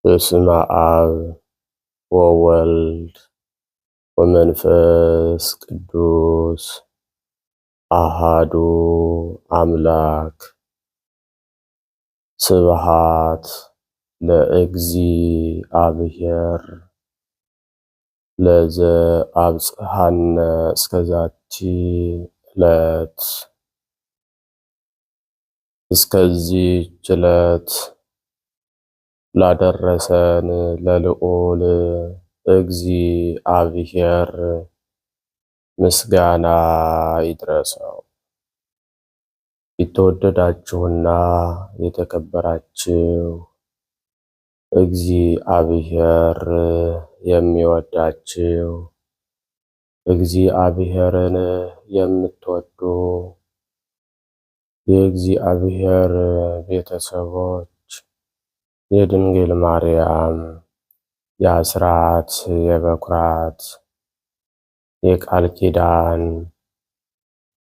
በስመ አብ ወወልድ ወመንፈስ ቅዱስ አሃዱ አምላክ። ስብሃት ለእግዚአብሔር ለዘአብጽሐነ እስከዛቲ ዕለት። እስከዚህች ዕለት ላደረሰን ለልዑል እግዚአብሔር ምስጋና ይድረሰው። የተወደዳችሁና የተከበራችሁ እግዚአብሔር የሚወዳችሁ እግዚአብሔርን የምትወዱ የእግዚአብሔር ቤተሰቦች የድንግል ማርያም የአስራት የበኩራት የቃል ኪዳን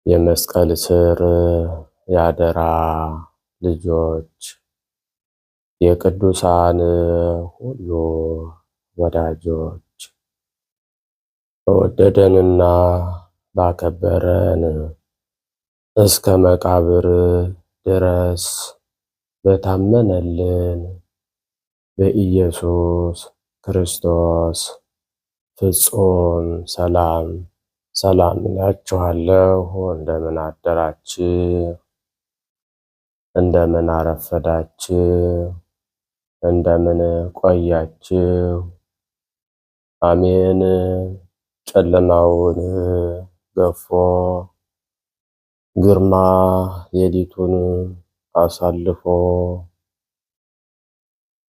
የመስቀል ስር ያደራ ልጆች የቅዱሳን ሁሉ ወዳጆች በወደደንና ባከበረን እስከ መቃብር ድረስ በታመነልን በኢየሱስ ክርስቶስ ፍጹም ሰላም እላችኋለሁ። እንደምን አደራችሁ? እንደምን አረፈዳችሁ? እንደምን ቆያችሁ? አሜን። ጨለማውን ገፎ ግርማ ሌሊቱን አሳልፎ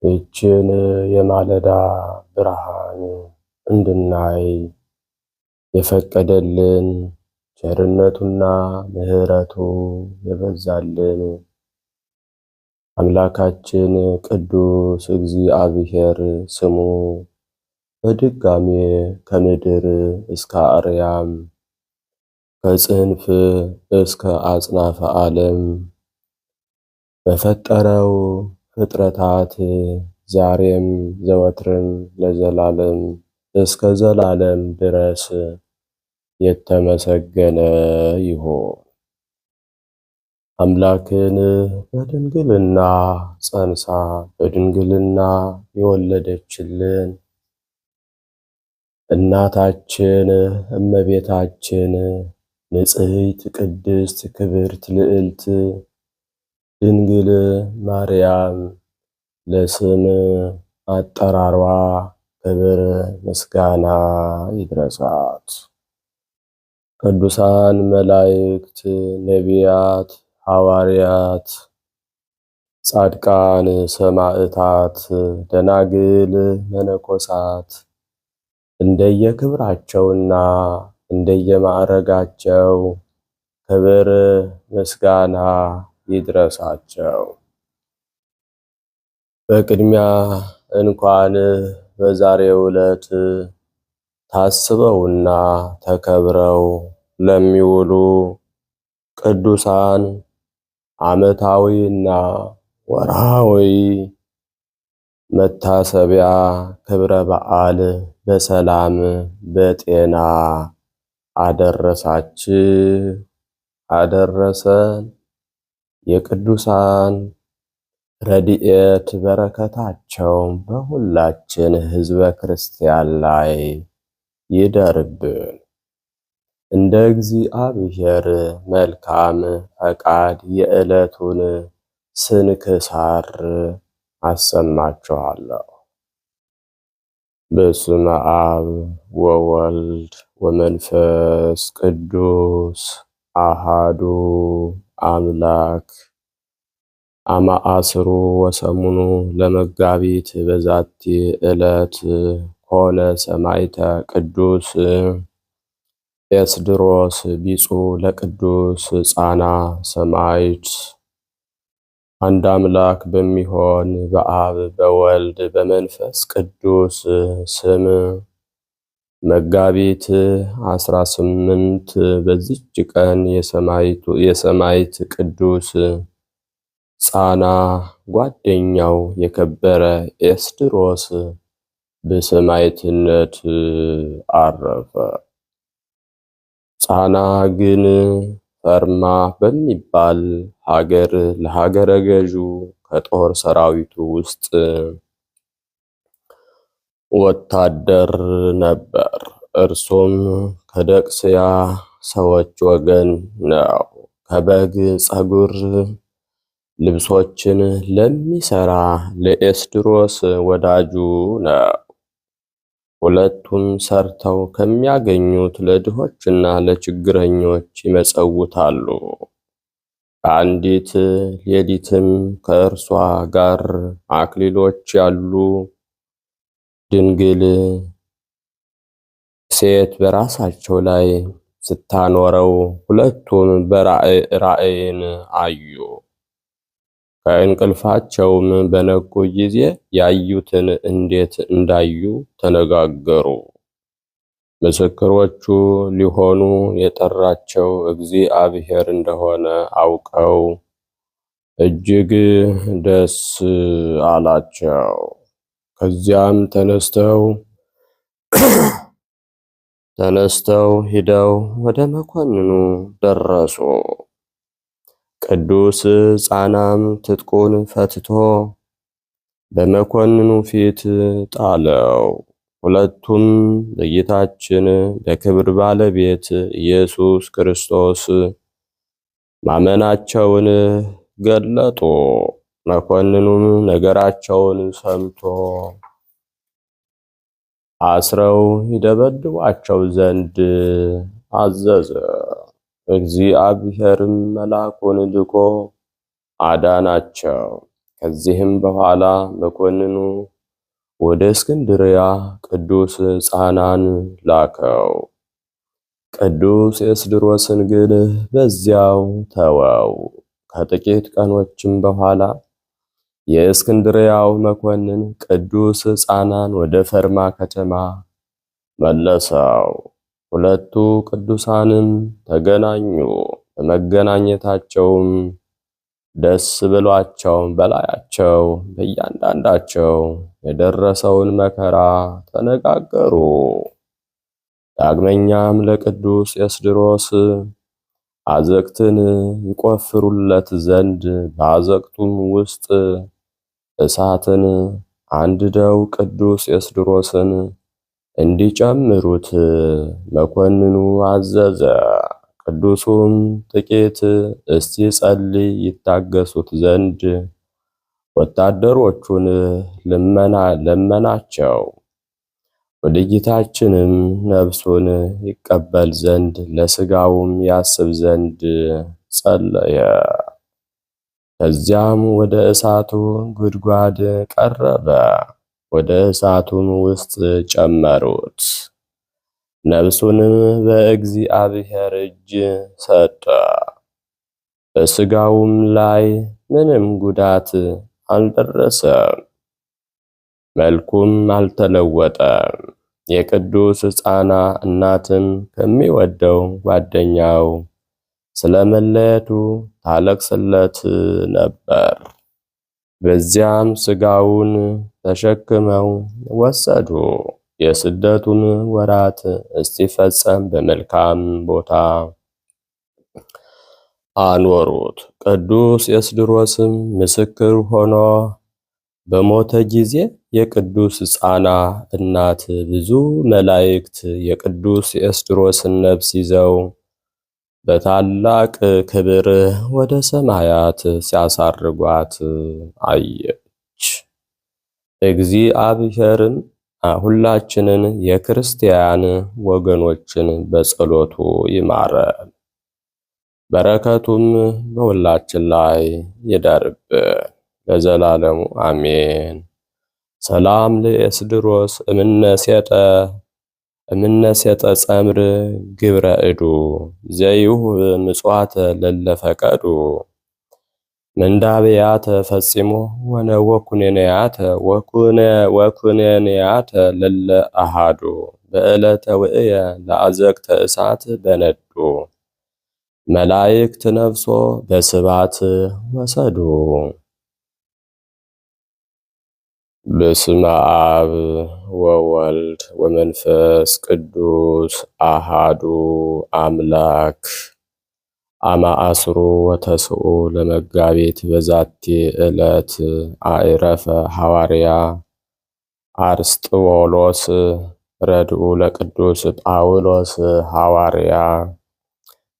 ይህችን የማለዳ ብርሃን እንድናይ የፈቀደልን ቸርነቱና ምሕረቱ የበዛልን አምላካችን ቅዱስ እግዚአብሔር ስሙ በድጋሜ ከምድር እስከ አርያም ከጽንፍ እስከ አጽናፈ ዓለም በፈጠረው ፍጥረታት ዛሬም ዘወትርም ለዘላለም እስከ ዘላለም ድረስ የተመሰገነ ይሁን። አምላክን በድንግልና ጸንሳ በድንግልና የወለደችልን እናታችን እመቤታችን ንጽሕት ቅድስት ክብርት ልዕልት ድንግል ማርያም ለስም አጠራሯ ክብር ምስጋና ይድረሳት። ቅዱሳን መላእክት፣ ነቢያት፣ ሐዋርያት፣ ጻድቃን፣ ሰማዕታት፣ ደናግል፣ መነኮሳት እንደየክብራቸውና እንደየማዕረጋቸው ክብር ምስጋና ይድረሳቸው። በቅድሚያ እንኳን በዛሬው ዕለት ታስበውና ተከብረው ለሚውሉ ቅዱሳን ዓመታዊና ወርሃዊ መታሰቢያ ክብረ በዓል በሰላም በጤና አደረሳችሁ አደረሰን። የቅዱሳን ረድኤት በረከታቸው በሁላችን ሕዝበ ክርስቲያን ላይ ይደርብን። እንደ እግዚአብሔር መልካም ፈቃድ የዕለቱን ስንክሳር አሰማችኋለሁ። በስመ አብ ወወልድ ወመንፈስ ቅዱስ አሃዱ አምላክ። አማአስሩ ወሰሙኑ ለመጋቢት በዛቲ ዕለት ኮነ ሰማዕተ ቅዱስ ኤስድሮስ ቢጹ ለቅዱስ ጻና ሰማዕት። አንድ አምላክ በሚሆን በአብ በወልድ በመንፈስ ቅዱስ ስም መጋቢት 18 በዚች ቀን የሰማዕት ቅዱስ ጻና ጓደኛው የከበረ ኤስድሮስ በሰማዕትነት አረፈ። ጻና ግን ፈርማ በሚባል ሀገር ለሀገረ ገዡ ከጦር ሰራዊቱ ውስጥ ወታደር ነበር። እርሱም ከደቅስያ ሰዎች ወገን ነው። ከበግ ጸጉር ልብሶችን ለሚሰራ ለኤስድሮስ ወዳጁ ነው። ሁለቱም ሰርተው ከሚያገኙት ለድሆችና ለችግረኞች ይመጸውታሉ። በአንዲት ሌሊትም ከእርሷ ጋር አክሊሎች ያሉ ድንግል ሴት በራሳቸው ላይ ስታኖረው ሁለቱም ራእይን አዩ። ከእንቅልፋቸውም በነቁ ጊዜ ያዩትን እንዴት እንዳዩ ተነጋገሩ። ምስክሮቹ ሊሆኑ የጠራቸው እግዚአብሔር እንደሆነ አውቀው እጅግ ደስ አላቸው። ከዚያም ተነስተው ሂደው ወደ መኮንኑ ደረሱ። ቅዱስ ጻናም ትጥቁን ፈትቶ በመኮንኑ ፊት ጣለው። ሁለቱም በጌታችን በክብር ባለቤት ኢየሱስ ክርስቶስ ማመናቸውን ገለጡ። መኮንኑም ነገራቸውን ሰምቶ አስረው ይደበድቧቸው ዘንድ አዘዘ። እግዚአብሔርም መልአኩን ልኮ አዳናቸው። ከዚህም በኋላ መኮንኑ ወደ እስክንድርያ ቅዱስ ጻናን ላከው። ቅዱስ ኤስድሮስን ግን በዚያው ተወው። ከጥቂት ቀኖችም በኋላ የእስክንድርያው መኮንን ቅዱስ ጻናን ወደ ፈርማ ከተማ መለሰው። ሁለቱ ቅዱሳንም ተገናኙ። በመገናኘታቸውም ደስ ብሏቸው በላያቸው በእያንዳንዳቸው የደረሰውን መከራ ተነጋገሩ። ዳግመኛም ለቅዱስ ኤስድሮስ አዘቅትን ይቆፍሩለት ዘንድ በአዘቅቱም ውስጥ እሳትን አንድደው ቅዱስ ኤስድሮስን እንዲጨምሩት መኮንኑ አዘዘ። ቅዱሱም ጥቂት እስኪጸልይ ይታገሱት ዘንድ ወታደሮቹን ለመናቸው። ወደ ጌታችንም ነፍሱን ይቀበል ዘንድ ለሥጋውም ያስብ ዘንድ ጸለየ። ከዚያም ወደ እሳቱ ጉድጓድ ቀረበ። ወደ እሳቱም ውስጥ ጨመሩት። ነፍሱንም በእግዚአብሔር እጅ ሰጠ። በሥጋውም ላይ ምንም ጉዳት አልደረሰም፣ መልኩም አልተለወጠም። የቅዱስ ጻና እናትም ከሚወደው ጓደኛው ስለመለየቱ ታለቅስለት ነበር። በዚያም ሥጋውን ተሸክመው ወሰዱ። የስደቱን ወራት እስቲፈጸም በመልካም ቦታ አኖሩት። ቅዱስ ኤስድሮስም ምስክር ሆኖ በሞተ ጊዜ የቅዱስ ጻና እናት ብዙ መላእክት የቅዱስ ኤስድሮስን ነፍስ ይዘው በታላቅ ክብር ወደ ሰማያት ሲያሳርጓት አየች። እግዚአብሔርም ሁላችንን የክርስቲያን ወገኖችን በጸሎቱ ይማረን፣ በረከቱም በሁላችን ላይ ይደርብን ለዘላለሙ አሜን። ሰላም ለኤስድሮስ እምነሴጠ ጸምር ግብረ እዱ ዘይሁ ምጽዋተ ለለፈቀዱ ምንዳብያተ ፈጺሞ ወኩነንያተ ለለ አሃዱ በዕለተ ውእየ ለአዘቅተ እሳት በነዱ መላእክት ነፍሶ በስባት ወሰዱ። በስመ አብ ወወልድ ወመንፈስ ቅዱስ አሃዱ አምላክ አማአስሩ ወተስዑ ለመጋቢት በዛቲ ዕለት አዕረፈ ሐዋርያ አርስጥዎሎስ ረድኡ ለቅዱስ ጳውሎስ ሐዋርያ።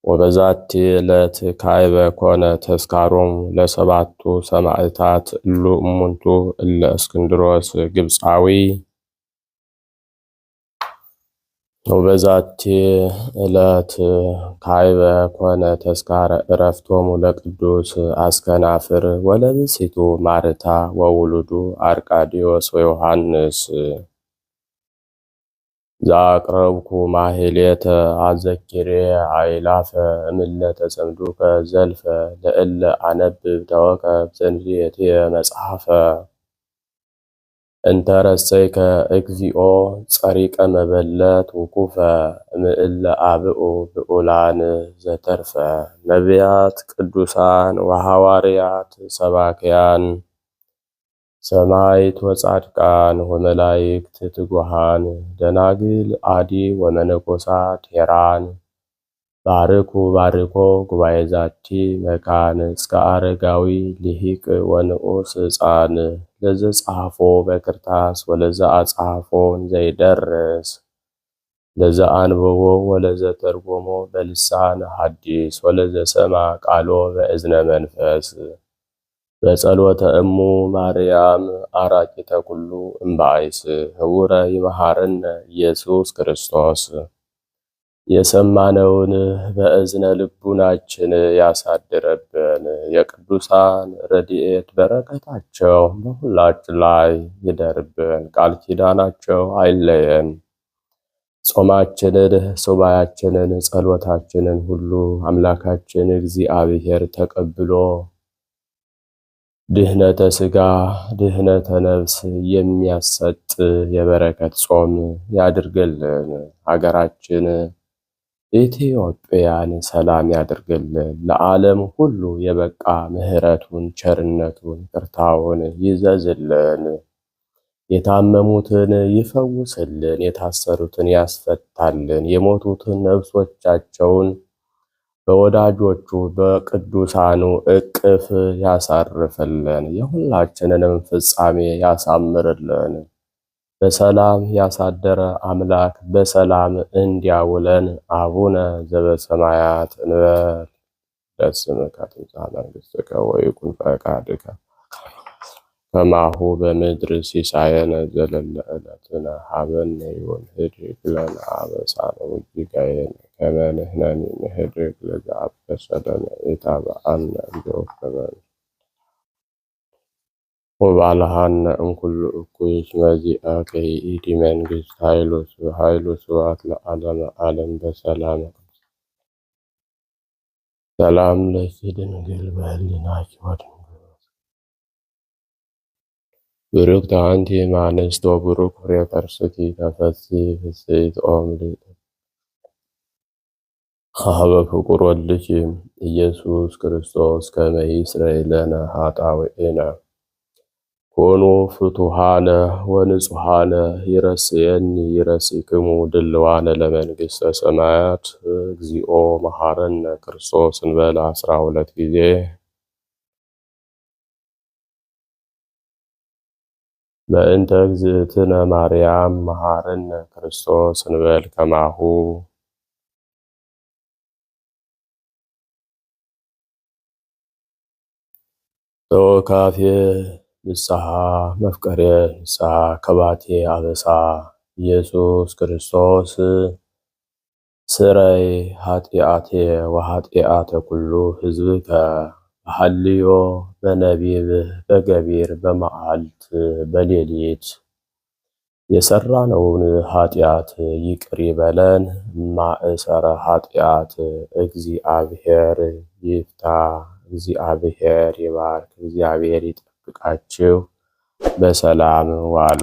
ወበዛቲ ዕለት ካዕበ ኮነ ተስካሮሙ ለሰባቱ ሰማዕታት እሉ እሙንቱ እለ እስክንድሮስ ግብፃዊ። ወበዛቲ ዕለት ካዕበ ኮነ ተስካረ ዕረፍቶሙ ለቅዱስ አስከናፍር ወለብእሲቱ ማርታ ወውሉዱ አርቃድዮስ ወዮሐንስ። ዘአቅረብኩ ማሕሌተ አዘኪሬ አእላፈ እምለተ ጸምዱከ ዘልፈ ለእለ አነብብ ተወከፍ ዘንዴትየ መጽሐፈ እንተ ረሰይከ እግዚኦ ጸሪቀ መበለት ውኩፈ እምእለ አብኡ ብዑላን ዘተርፈ ነቢያት ቅዱሳን ወሐዋርያት ሰባክያን ሰማዕት ወጻድቃን ወመላእክት ትጉሃን ደናግል አዲ ወመነኮሳት ሄራን ባርኩ ባርኮ ጉባኤ ዛቲ መካን እስከ አረጋዊ ልሂቅ ወንዑስ ሕፃን ለዘጸሐፎ በክርታስ ወለዘ አጽሐፎን ዘይደርስ ለዘ አንብቦ ወለዘ ተርጎሞ በልሳን ሐዲስ ወለዘ ሰማ ቃሎ በእዝነ መንፈስ በጸሎተ እሙ ማርያም አራቂተ ኩሉ እምባይስ ህውረ ይመሃረነ ኢየሱስ ክርስቶስ። የሰማነውን በእዝነ ልቡናችን ያሳድረብን። የቅዱሳን ረድኤት በረከታቸው በሁላችን ላይ ይደርብን። ቃል ኪዳናቸው አይለየን። ጾማችንን፣ ሱባኤያችንን፣ ጸሎታችንን ሁሉ አምላካችን እግዚአብሔር ተቀብሎ ድህነተ ሥጋ ድህነተ ነፍስ የሚያሰጥ የበረከት ጾም ያድርግልን። ሀገራችን ኢትዮጵያን ሰላም ያድርግልን። ለዓለም ሁሉ የበቃ ምሕረቱን፣ ቸርነቱን፣ ይቅርታውን ይዘዝልን። የታመሙትን ይፈውስልን። የታሰሩትን ያስፈታልን። የሞቱትን ነፍሶቻቸውን በወዳጆቹ በቅዱሳኑ እቅፍ ያሳርፍልን። የሁላችንንም ፍጻሜ ያሳምርልን። በሰላም ያሳደረ አምላክ በሰላም እንዲያውለን። አቡነ ዘበሰማያት እንበል። ለስምከ ትምጻእ መንግሥትከ ወይኩን ፈቃድከ ከማሁ በምድር ሲሳየነ ዘለለ ዕለትነ ሀበነ ዮም ኅድግ ለነ አበሳነ ወጌጋየነ ከመ ንሕነኒ ንኅድግ ለዘአበሰ ለነ ኢታብአነ እግዚኦ ወባልሐነ እምኩሉ እኩይ መዚአከ ይእቲ መንግሥት ኃይሉ ስብሐት ለዓለመ ዓለም በሰላም ሰላም ለኪ ድንግል በህሊናኪ ወድንግል ብሩክት አንቲ እምአንስት ወቡሩክ ፍሬ ከርሥኪ ተፈሥሒ ፍሥሕት ኦም ኀበ ፍቁር ወልድኪ ኢየሱስ ክርስቶስ ከመ ይስረይ ለነ ኃጣውኢነ ኮኑ ፍቱሐነ ወንጹሐነ ይረስየኒ ይረስይክሙ ድልዋነ ለመንግሥተ ሰማያት እግዚኦ መሐረነ ክርስቶስ እንበል 12 ጊዜ። በእንተ እግዝእትነ ማርያም መሐረነ ክርስቶስ እንበል ከማሁ። ተወካፌ ንስሐ መፍቀሬ ንስሐ ከባቴ አበሳ ኢየሱስ ክርስቶስ ስረይ ኃጢአቴ ወኃጢአተ ኩሉ ሕዝብከ በሐልዮ በነቢብ በገቢር በመዓልት በሌሊት የሰራነውን ኃጢአት ይቅር ይበለን። ማእሰረ ኃጢአት እግዚአብሔር ይፍታ። እግዚአብሔር ይባርክ። እግዚአብሔር ይጠብቃችሁ። በሰላም ዋሉ።